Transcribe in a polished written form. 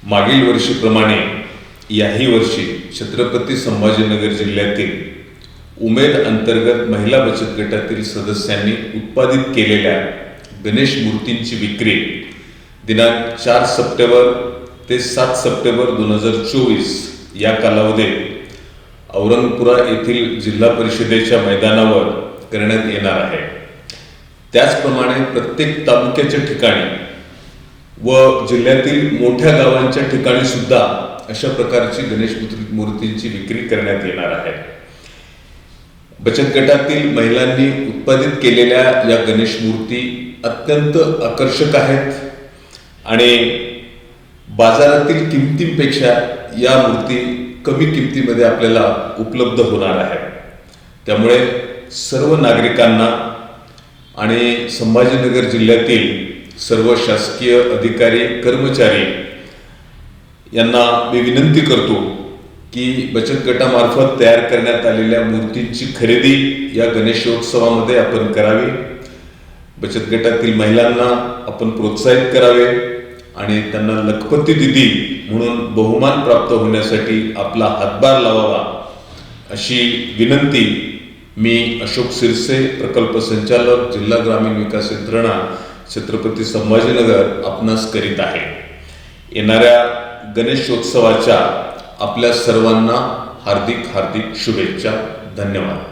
मागील वर्षीप्रमाणे याही वर्षी छत्रपती संभाजीनगर जिल्ह्यातील उमेद अंतर्गत महिला बचत गटातील सदस्यांनी उत्पादित केलेल्या गणेश मूर्तींची विक्री दिनांक 4 सप्टेंबर ते 7 सप्टेंबर 2024 या कालावधीत औरंगपुरा येथील जिल्हा परिषदेच्या मैदानावर करण्यात येणार आहे। त्याचप्रमाणे प्रत्येक तालुक्याच्या ठिकाणी व जिल्ह्यातील मोठ्या गावांच्या ठिकाणी सुद्धा अशा प्रकारची गणेश मूर्तींची विक्री करण्यात येणार आहे। बचत गटातील महिलांनी उत्पादित केलेल्या या गणेश मूर्ती अत्यंत आकर्षक आहेत आणि बाजारातील किमतींपेक्षा या मूर्ती कमी किमतीमध्ये आपल्याला उपलब्ध होणार आहेत। त्यामुळे सर्व नागरिकांना आणि संभाजीनगर जिल्ह्यातील सर्व शासकीय अधिकारी कर्मचारी यांना मी विनंती करतो की बचत गटामार्फत तयार करण्यात आलेल्या मूर्तींची खरेदी या गणेशोत्सवामध्ये आपण करावी। बचत गटातील महिलांना आपण प्रोत्साहित करावे आणि त्यांना लखपती दिदी म्हणून बहुमान प्राप्त होण्यासाठी आपला हातभार लावावा अशी विनंती मी अशोक सिरसे, प्रकल्प संचालक, जिल्हा ग्रामीण विकास यंत्रणा, छत्रपती संभाजीनगर आपणास करीत आहे। येणाऱ्या गणेशोत्सवाच्या आपल्या सर्वांना हार्दिक शुभेच्छा। धन्यवाद।